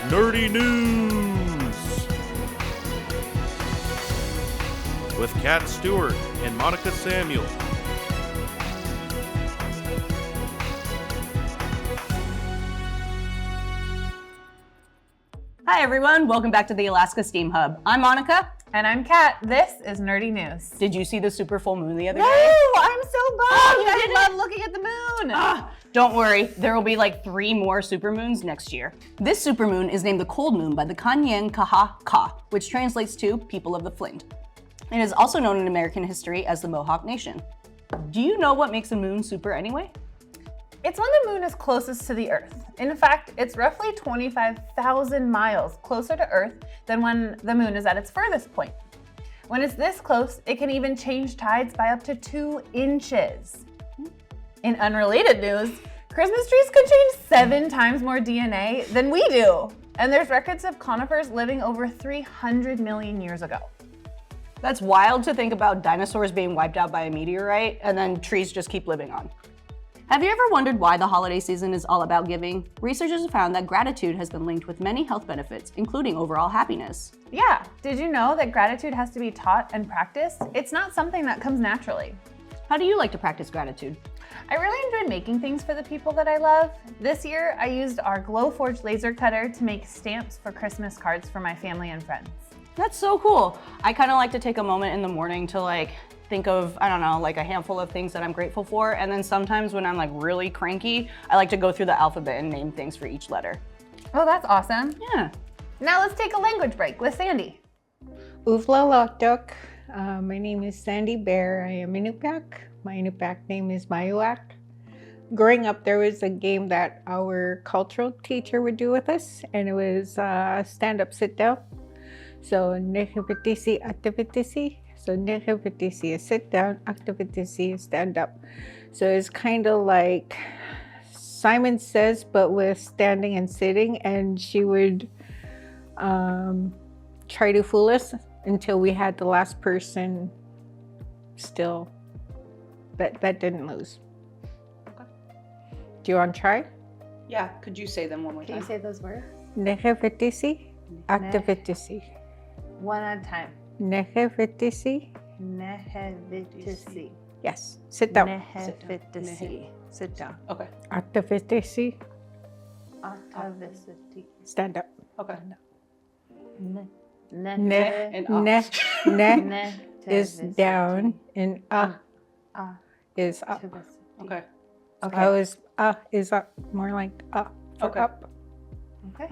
Nerdy News with Kat Stewart and Monica Samuel. Hi everyone, welcome back to the Alaska Steam Hub. I'm Monica. And I'm Kat. This is Nerdy News. Did you see the super full moon the other day? No, I'm so bummed. I I love looking at the moon. Don't worry, there will be like 3 more supermoons next year. This supermoon is named the Cold Moon by the Kanyen Kaha Ka, which translates to People of the Flint. It is also known in American history as the Mohawk Nation. Do you know what makes a moon super anyway? It's when the moon is closest to the Earth. In fact, it's roughly 25,000 miles closer to Earth than when the moon is at its furthest point. When it's this close, it can even change tides by up to 2 inches. In unrelated news, Christmas trees contain 7 times more DNA than we do. And there's records of conifers living over 300 million years ago. That's wild to think about dinosaurs being wiped out by a meteorite and then trees just keep living on. Have you ever wondered why the holiday season is all about giving? Researchers have found that gratitude has been linked with many health benefits, including overall happiness. Yeah, did you know that gratitude has to be taught and practiced? It's not something that comes naturally. How do you like to practice gratitude? I really enjoy making things for the people that I love. This year, I used our Glowforge laser cutter to make stamps for Christmas cards for my family and friends. That's so cool. I kind of like to take a moment in the morning to think of, a handful of things that I'm grateful for. And then sometimes when I'm really cranky, I like to go through the alphabet and name things for each letter. Oh, that's awesome. Yeah. Now let's take a language break with Sandy. Uvlalotuk. My name is Sandy Bear. I am Iñupiaq. My Iñupiaq name is Mayuak. Growing up, there was a game that our cultural teacher would do with us, and it was stand up, sit down. So, nehipitisi, activitisi. So, nehipitisi is sit down, activitisi is stand up. So, it's kind of like Simon Says, but with standing and sitting, and she would try to fool us until we had the last person still that didn't lose. Okay. Do you want to try? Yeah, could you say them one more time? Can you say those words? Nehevitisi, activitisi. One at a time. Nehevitisi. Nehevitisi. Yes, sit down. Nehevitisi. Sit down. Okay. Activitisi. Activitisi. Stand up. Okay. Ne is down and is up. Okay. Okay. Is up. More like for Okay. up.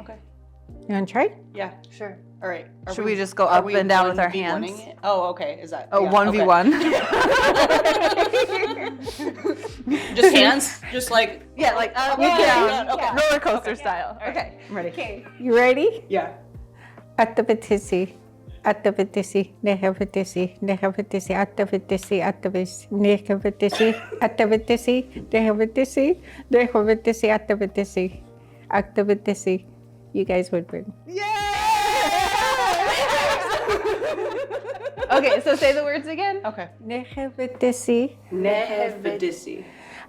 Okay. You want to try? Yeah. Sure. All right. Should we just go up and down with our 1v1ing hands? it? Oh, okay. Is that? Oh, yeah, 1v1. Okay. Just hands? Just up, down. Okay. Roller coaster Okay. style. Right. Okay, I'm ready. Okay. You ready? Yeah. Activitisi. Activitisi. Nehevitisi. Nehevitisi. Activitisi. Activitisi. Nehevitisi. Activitisi. Nehevitisi. Nehevitisi. Activitisi. Activitisi. You guys would win. Okay, so say the words again. Okay. Nehevitisi. Nehevitisi.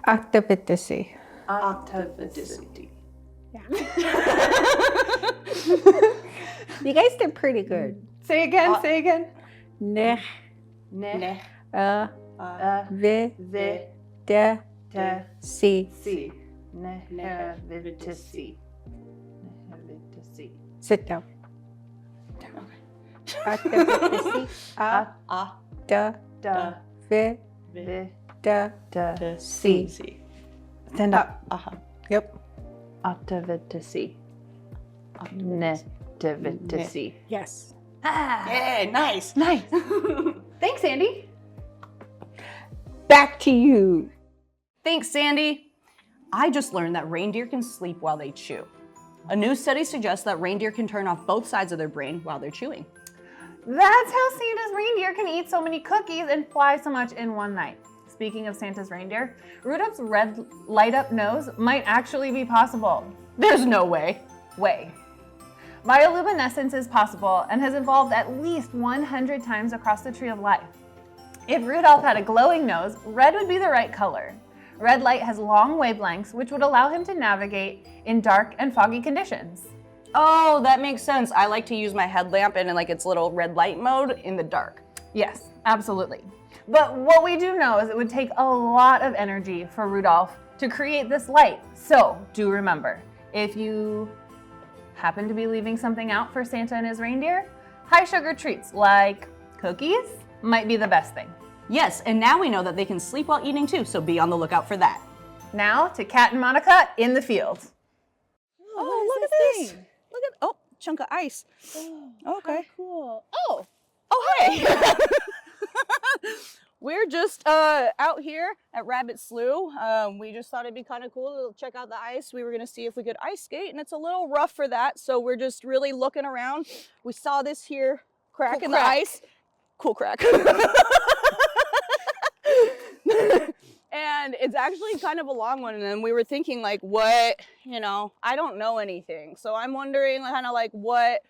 Activitisi. Activitisi. You guys did pretty good. Say again, say again. Neh. Ne. Vi. Vi. De. Te. Si. Si. Nehevitisi. Sit down. Okay. Activitisi. Da. Da. Vi. Vi. Da. Te. Si. Si. Stand up. Yep. Activitisi. Nehevitisi. Yes. Yeah, nice. Nice. Thanks, Andy. Back to you. Thanks, Sandy. I just learned that reindeer can sleep while they chew. A new study suggests that reindeer can turn off both sides of their brain while they're chewing. That's how Santa's reindeer can eat so many cookies and fly so much in one night. Speaking of Santa's reindeer, Rudolph's red light-up nose might actually be possible. There's no way. Bioluminescence is possible and has evolved at least 100 times across the tree of life. If Rudolph had a glowing nose, red would be the right color. Red light has long wavelengths, which would allow him to navigate in dark and foggy conditions. Oh, that makes sense. I like to use my headlamp in like its little red light mode in the dark. Yes, absolutely. But what we do know is it would take a lot of energy for Rudolph to create this light. So do remember, if you happen to be leaving something out for Santa and his reindeer, high sugar treats like cookies might be the best thing. Yes, and now we know that they can sleep while eating too, so be on the lookout for that. Now to Kat and Monica in the field. Oh, look at this. Look at, oh, chunk of ice. Oh, okay. Cool. Oh, hey. We're just out here at Rabbit Slough. We just thought it'd be kind of cool to check out the ice. We were gonna see if we could ice skate, and it's a little rough for that, so we're just really looking around. We saw this here crack in the ice. Cool crack. And it's actually kind of a long one, and then we were thinking like, what, I don't know anything. So I'm wondering kind of like what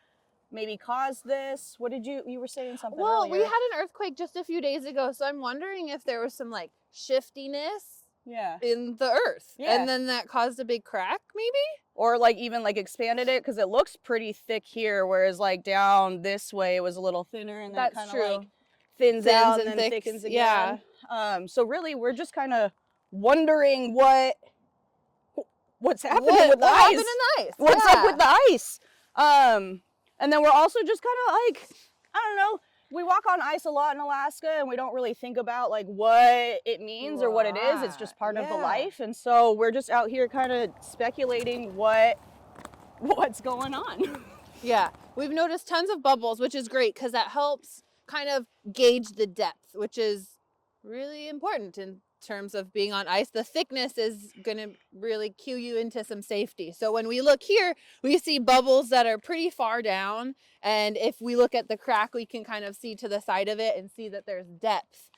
maybe caused this. What did you were saying something Well, earlier. we had an earthquake just a few days ago, so I'm wondering if there was some like shiftiness in the earth. Yeah. And then that caused a big crack, maybe? Or like even like expanded it, because it looks pretty thick here, whereas like down this way it was a little thinner, and then That's kind of true. like thins out and and then thicks, thickens yeah. again. So really we're just kind of wondering what's happening with the what ice. happened in the ice? What's Yeah. up with the ice? And then we're also just kind of like, I don't know, we walk on ice a lot in Alaska, and we don't really think about like what it means or what it is. It's just part of the life. And so we're just out here kind of speculating what's going on. Yeah, we've noticed tons of bubbles, which is great because that helps kind of gauge the depth, which is really important in terms of being on ice. The thickness is going to really cue you into some safety. So when we look here, we see bubbles that are pretty far down. And if we look at the crack, we can kind of see to the side of it and see that there's depth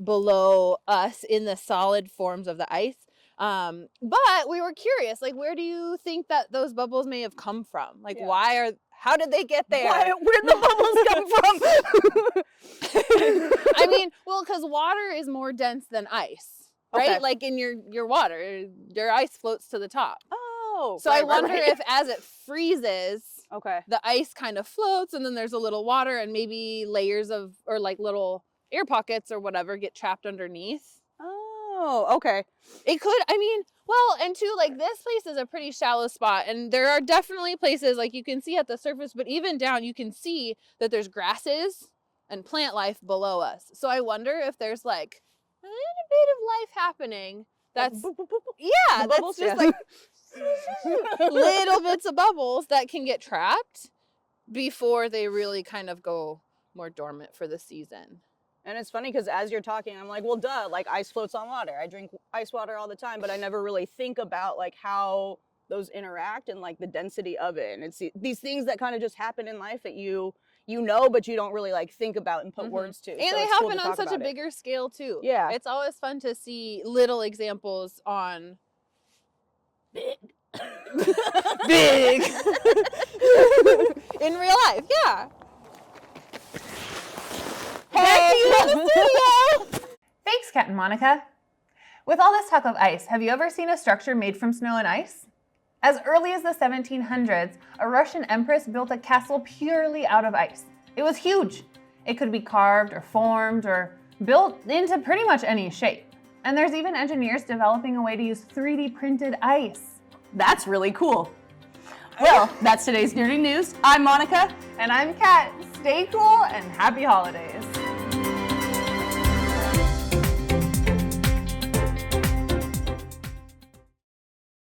below us in the solid forms of the ice. But we were curious, like, where do you think that those bubbles may have come from? Like, how did they get there? Where'd the bubbles come from? I mean, well, because water is more dense than ice, right? Okay. Like in your water, your ice floats to the top. Oh, So I wonder if as it freezes, the ice kind of floats, and then there's a little water, and maybe layers of, or like little air pockets or whatever get trapped underneath. Oh, okay. It could, I mean, well, and too, like this place is a pretty shallow spot, and there are definitely places like you can see at the surface, but even down you can see that there's grasses and plant life below us. So I wonder if there's like a little bit of life happening. That's, yeah, that's just like little bits of bubbles that can get trapped before they really kind of go more dormant for the season. And it's funny because as you're talking, I'm like, well, duh, like ice floats on water. I drink ice water all the time, but I never really think about like how those interact and like the density of it. And it's these things that kind of just happen in life that you know, but you don't really like think about and put words to. And so they it's cool happen to on talk such a about it. bigger scale too. Yeah. It's always fun to see little examples on big in real life. Yeah. Back to you in the studio. Thanks, Kat and Monica. With all this talk of ice, have you ever seen a structure made from snow and ice? As early as the 1700s, a Russian empress built a castle purely out of ice. It was huge. It could be carved or formed or built into pretty much any shape. And there's even engineers developing a way to use 3D printed ice. That's really cool. Well, that's today's Nerdy News. I'm Monica. And I'm Kat. Stay cool and happy holidays.